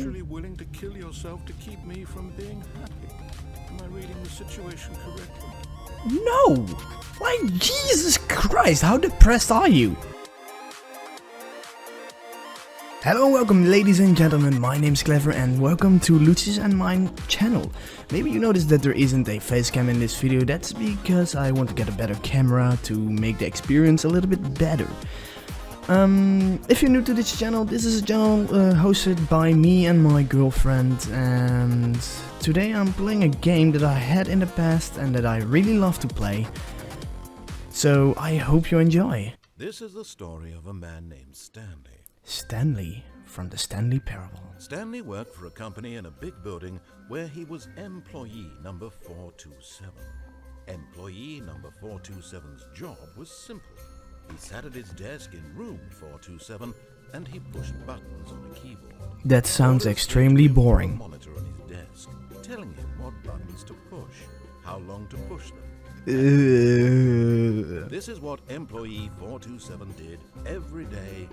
Actually willing to kill yourself to keep me from being happy. Am I reading the situation correctly? No! Like, Jesus Christ, how depressed are you? Hello and welcome, ladies and gentlemen, my name's Clever and welcome to Lucy's and mine channel. Maybe you noticed that there isn't a face cam in this video. That's because I want to get a better camera to make the experience a little bit better. If you're new to this channel, this is a channel hosted by me and my girlfriend, and today I'm playing a game that I had in the past and that I really love to play. So I hope you enjoy. This is the story of a man named Stanley. Stanley from the Stanley Parable. Stanley worked for a company in a big building where he was employee number 427. Employee number 427's job was simple. He sat at his desk in room 427 and he pushed buttons on a keyboard. That sounds extremely boring. A monitor on his desk, telling him what buttons to push, how long to push them. This is what employee 427 did every day,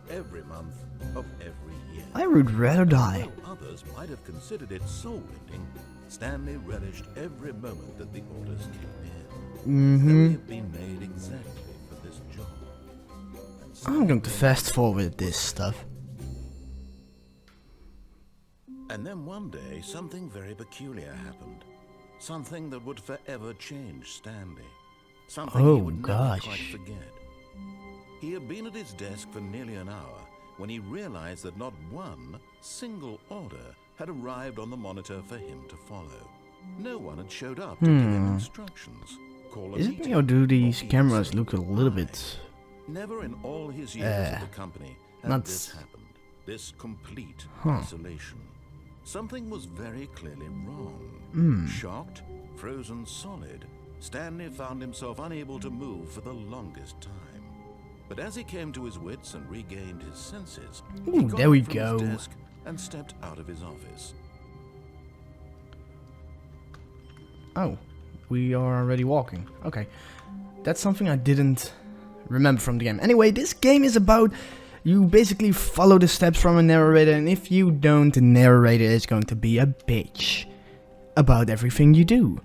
every month, of every year. I would rather die. Though others might have considered it soul-rending, Stanley relished every moment that the orders came in. They had been made exactly for this job. I'm going to fast forward this stuff. And then one day, something very peculiar happened. Something that would forever change Stanley. Something he would never quite forget. He had been at his desk for nearly an hour when he realized that not one single order had arrived on the monitor for him to follow. No one had showed up to give him instructions. Is it me or do these cameras look a little bit... Never in all his years at the company had this happened. This complete isolation. Something was very clearly wrong. Shocked, frozen solid, Stanley found himself unable to move for the longest time. But as he came to his wits and regained his senses, he got there we up from go. his desk and stepped out of his office. Oh, we are already walking. Okay, that's something I didn't remember from the game. Anyway, this game is about you basically follow the steps from a narrator, and if you don't, the narrator is going to be a bitch about everything you do.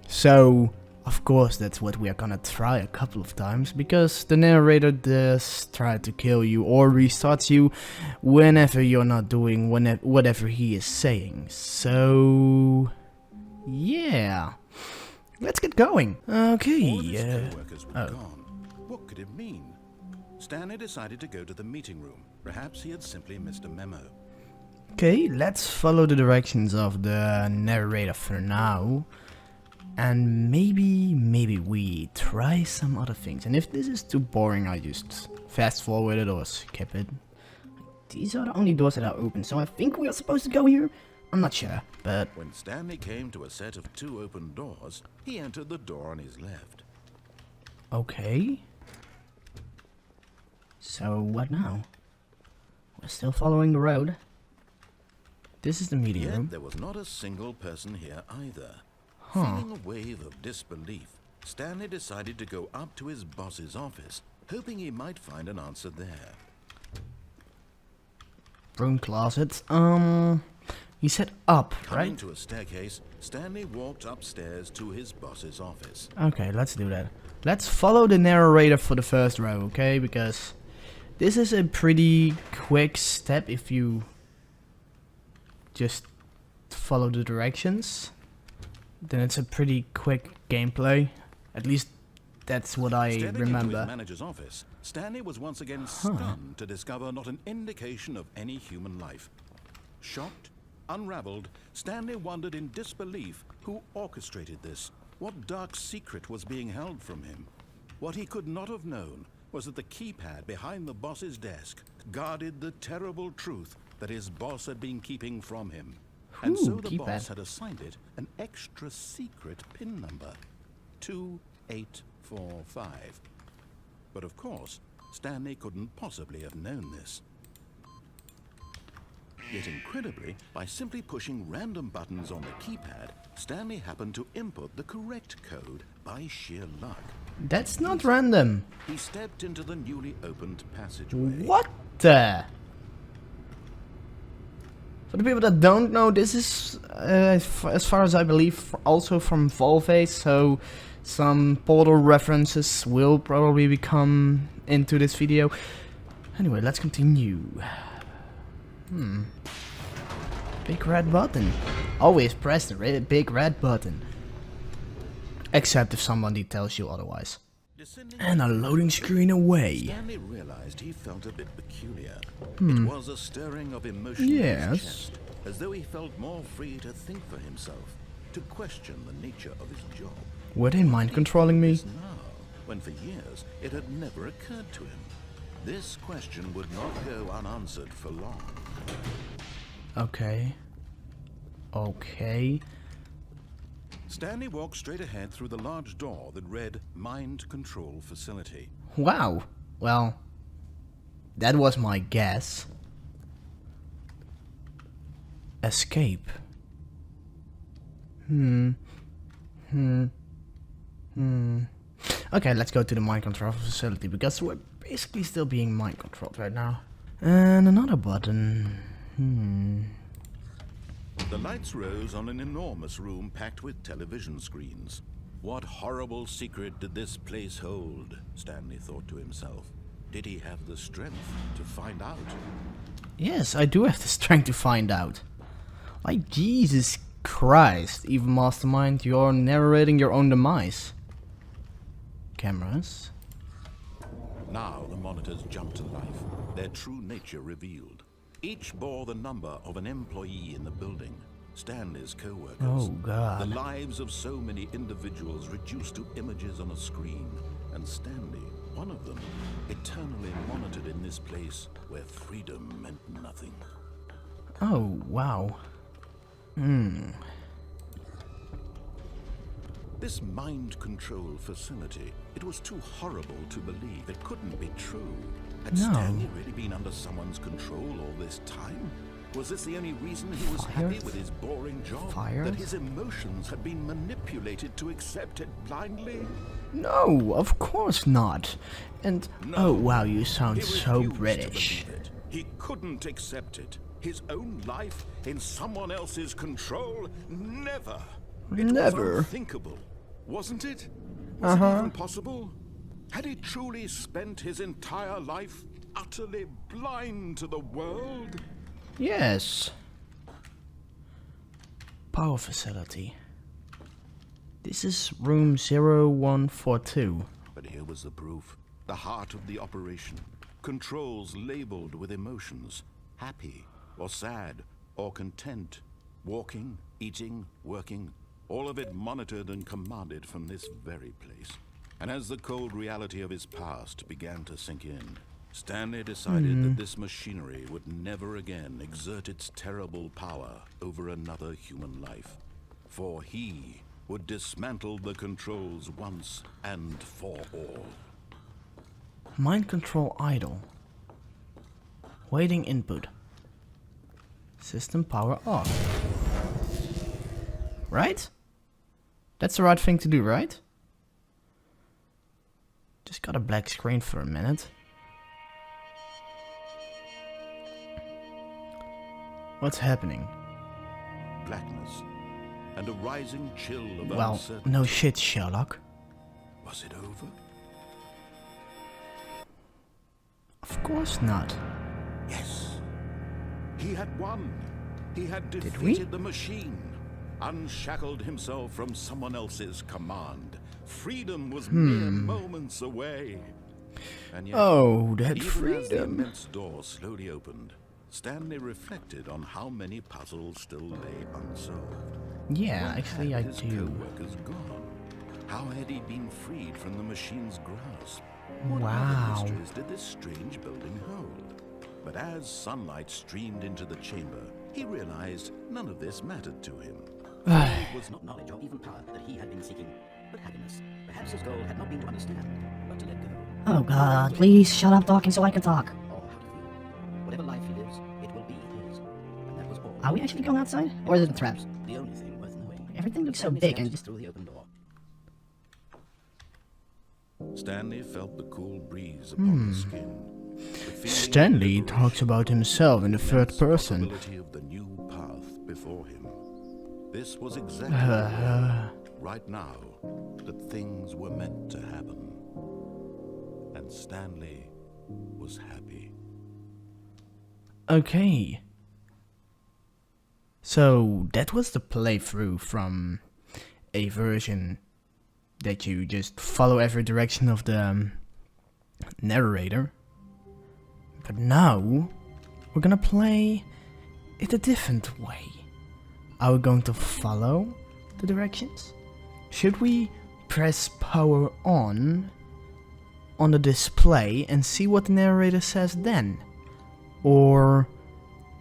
So, of course, that's what we are gonna try a couple of times, because the narrator does try to kill you or restarts you whenever you're not doing whatever he is saying. So, yeah, let's get going. Okay. What could it mean? Stanley decided to go to the meeting room. Perhaps he had simply missed a memo. Okay, let's follow the directions of the narrator for now. And maybe we try some other things. And if this is too boring, I just fast forward it or skip it. These are the only doors that are open, so I think we are supposed to go here. I'm not sure, but... When Stanley came to a set of two open doors, he entered the door on his left. Okay. So, what now? We're still following the road. This is the meeting room. Yet there was not a single person here either. Feeling a wave of disbelief, Stanley decided to go up to his boss's office, hoping he might find an answer there. Broom closet. He said up, right? Coming to a staircase, Stanley walked upstairs to his boss's office. Okay, let's do that. Let's follow the narrator for the first row, okay? Because this is a pretty quick step if you just follow the directions. Then it's a pretty quick gameplay. At least that's what I remember. Into his manager's office, Stanley was once again stunned to discover not an indication of any human life. Shocked, unraveled, Stanley wondered in disbelief who orchestrated this. What dark secret was being held from him? What he could not have known was that the keypad behind the boss's desk guarded the terrible truth that his boss had been keeping from him. And so the boss had assigned it an extra secret PIN number, 2845. But of course, Stanley couldn't possibly have known this. Yet incredibly, by simply pushing random buttons on the keypad, Stanley happened to input the correct code by sheer luck. That's not random. He stepped into the newly opened passageway. What the? For the people that don't know, this is, as far as I believe, also from Volve, so some Portal references will probably become into this video. Anyway, let's continue. Big red button. Always press the big red button. Except if somebody tells you otherwise. And a loading screen away. Stanley realized he felt a bit peculiar. It was a stirring of emotion in his chest, as though he felt more free to think for himself, to question the nature of his job. Were they mind controlling me? Now, when for years it had never occurred to him. This question would not go unanswered for long. Okay. Stanley walked straight ahead through the large door that read Mind Control Facility. Wow. Well, that was my guess. Escape. Okay, let's go to the mind control facility, because we're basically still being mind controlled right now. And another button. The lights rose on an enormous room packed with television screens. What horrible secret did this place hold? Stanley thought to himself. Did he have the strength to find out? Yes, I do have the strength to find out. Like, Jesus Christ, even Mastermind, you're narrating your own demise. Cameras. Now the monitors jumped to life, their true nature revealed. Each bore the number of an employee in the building, Stanley's co-workers. Oh, God. The lives of so many individuals reduced to images on a screen, and Stanley, one of them, eternally monitored in this place where freedom meant nothing. Oh, wow. This mind control facility, it was too horrible to believe. It couldn't be true. Had Stanley really been under someone's control all this time? Was this the only reason he was happy with his boring job? That his emotions had been manipulated to accept it blindly? No, of course not. And, oh wow, you sound so British. He couldn't accept it. His own life in someone else's control? Never. It was unthinkable, wasn't it? Was it even possible? Had he truly spent his entire life utterly blind to the world? Yes. Power facility. This is room 0142. But here was the proof. The heart of the operation. Controls labeled with emotions. Happy, or sad, or content. Walking, eating, working. All of it monitored and commanded from this very place. And as the cold reality of his past began to sink in, Stanley decided that this machinery would never again exert its terrible power over another human life. For he would dismantle the controls once and for all. Mind control idle. Waiting input. System power off. Right? That's the right thing to do, right? Just got a black screen for a minute. What's happening? Blackness and a rising chill of Well, uncertainty. no shit, Sherlock. Was it over? Of course not. Yes. He had won. He had we? defeated the machine. Unshackled himself from someone else's command. Freedom was mere moments away. And yet, Oh, that even as the freedom. immense door slowly opened, Stanley reflected on how many puzzles still lay unsolved. Yeah, Where actually had I his do. co-workers gone? How had he been freed from the machine's grasp? What Wow. other mysteries did this strange building hold? But as sunlight streamed into the chamber, he realized none of this mattered to him. It was not knowledge or even power that he had been seeking, but happiness. Perhaps his goal had not been to understand, but to let go. Oh god, please shut up talking so I can talk. Or how to feel. Whatever life he lives, it will be his. And that was all. Are we actually going outside? Or is it a trap? The only thing worth knowing. Everything looks so Stanley big stepped and just... through the open door. Stanley felt the cool breeze upon his skin. Stanley talks about himself in the third person. Possibility of the new path before him. This was exactly right now that things were meant to happen. And Stanley was happy. Okay. So that was the playthrough from a version that you just follow every direction of the narrator. But now we're gonna play it a different way. Are we going to follow the directions? Should we press power on the display and see what the narrator says then? Or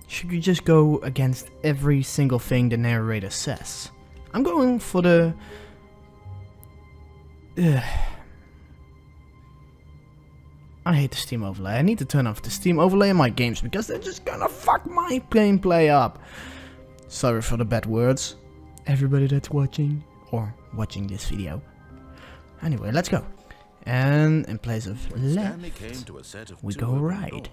should we just go against every single thing the narrator says? I'm going for the... I hate the Steam overlay. I need to turn off the Steam overlay in my games because they're just gonna fuck my gameplay up. Sorry for the bad words, everybody that's watching or watching this video. Anyway, let's go. And in place of left, we go right.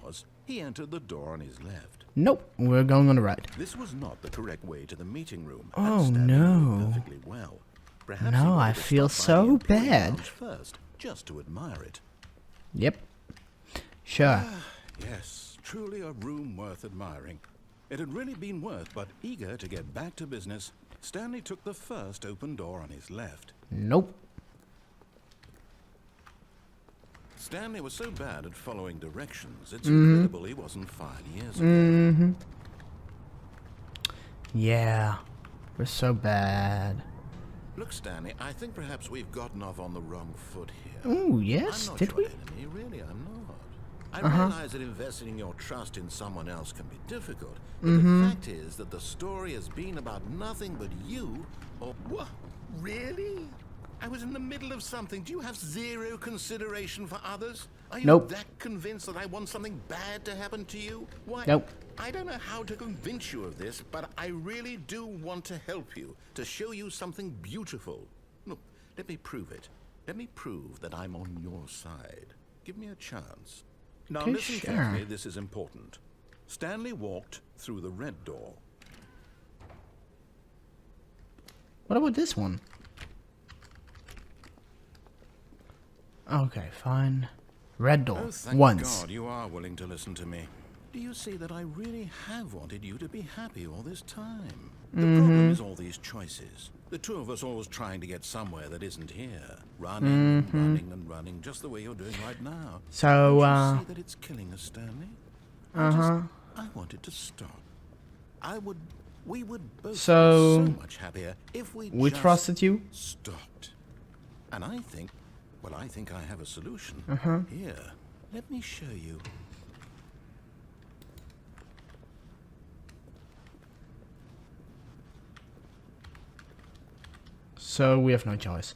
He entered the door on his left. Nope, we're going on the right. This was not the correct way to the meeting room. Oh, and Stanley no. knew perfectly well. Perhaps he No, wanted I to feel stop by the so employee bad. lounge first, just to admire it. Yep. Sure. Yes, truly a room worth admiring. It had really been worth, but eager to get back to business, Stanley took the first open door on his left. Nope. Stanley was so bad at following directions, it's incredible he wasn't 5 years ago. Yeah. We're so bad. Look, Stanley, I think perhaps we've gotten off on the wrong foot here. Ooh, yes, I'm not did your we? enemy, really, I'm not. I realize that investing your trust in someone else can be difficult, but the fact is that the story has been about nothing but you, or... What? Really? I was in the middle of something. Do you have zero consideration for others? Are you Nope. that convinced that I want something bad to happen to you? Why? Nope. I don't know how to convince you of this, but I really do want to help you, to show you something beautiful. Look, let me prove it. Let me prove that I'm on your side. Give me a chance. Now Okay, listen sure. carefully, this is important. Stanley walked through the red door. What about this one? Okay, fine. Red door. Oh, thank Once. God you are willing to listen to me. Do you see that I really have wanted you to be happy all this time? The problem is all these choices. The two of us always trying to get somewhere that isn't here. Running and running and running, just the way you're doing right now. So, Don't you see that it's killing us, Stanley? I wanted to stop. We would both So, be so much happier if we just trusted you? stopped. And I think I have a solution. Here, let me show you. So we have no choice.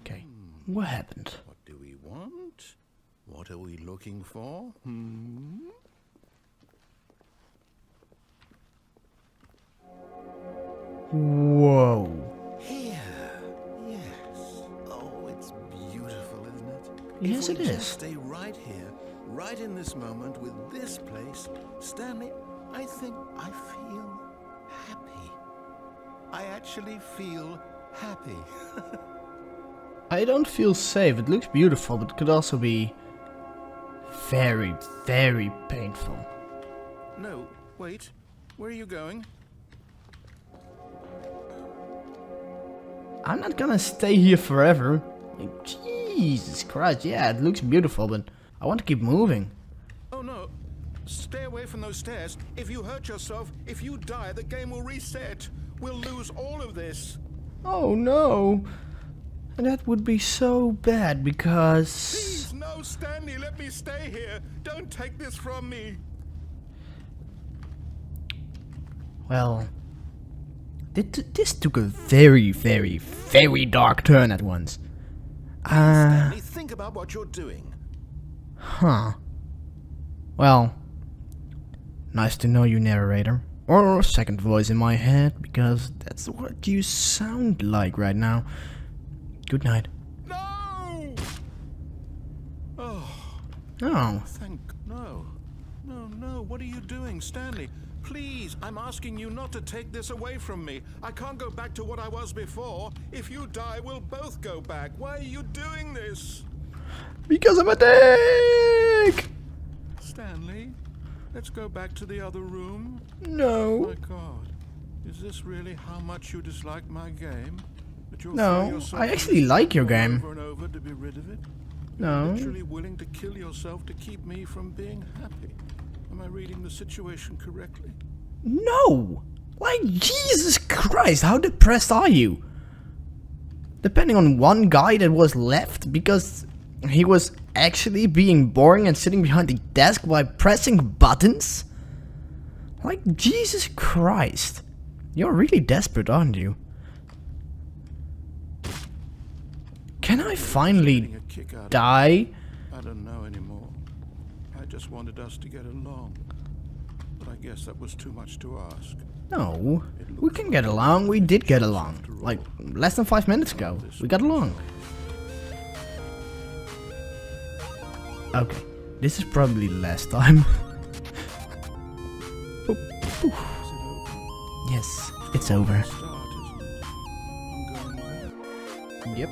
Okay. What happened? What do we want? What are we looking for? Whoa. Here. Yes. Oh, it's beautiful, isn't it? Yes, if it we is. just stay right here, right in this moment with this place, Stanley, I think I feel happy. I actually feel happy. I don't feel safe. It looks beautiful, but it could also be very, very painful. No, wait. Where are you going? I'm not gonna stay here forever. Like, Jesus Christ, yeah, it looks beautiful, but I want to keep moving. Oh no. Stay away from those stairs. If you hurt yourself, if you die, the game will reset. We'll lose all of this. Oh no. And that would be so bad because... Please, no, Stanley, let me stay here. Don't take this from me. Well, this took a very, very, very dark turn at once. Stanley, think about what you're doing. Huh. Well, nice to know you, narrator. Or second voice in my head, because that's what you sound like right now. Good night. No! Oh, Oh, no. No, no, what are you doing, Stanley? Please, I'm asking you not to take this away from me. I can't go back to what I was before. If you die, we'll both go back. Why are you doing this? Because I'm a dick! Stanley, let's go back to the other room. No. My God, is this really how much you dislike my game? That you'll No, throw yourself I in actually this like your over game. Over and over to be rid of it? No. You're literally willing to kill yourself to keep me from being happy. Am I reading the situation correctly? No! Like, Jesus Christ, how depressed are you? Depending on one guy that was left because he was actually being boring and sitting behind the desk while pressing buttons? Like, Jesus Christ. You're really desperate, aren't you? Can I finally Getting a kick out of die? I don't know anymore. I just wanted us to get along. But I guess that was too much to ask. No, we can get along. We did get along. Like, less than 5 minutes ago. We got along. Okay, this is probably the last time. Boop, boop. Yes, it's over. Start, isn't it? I'm going back. Yep.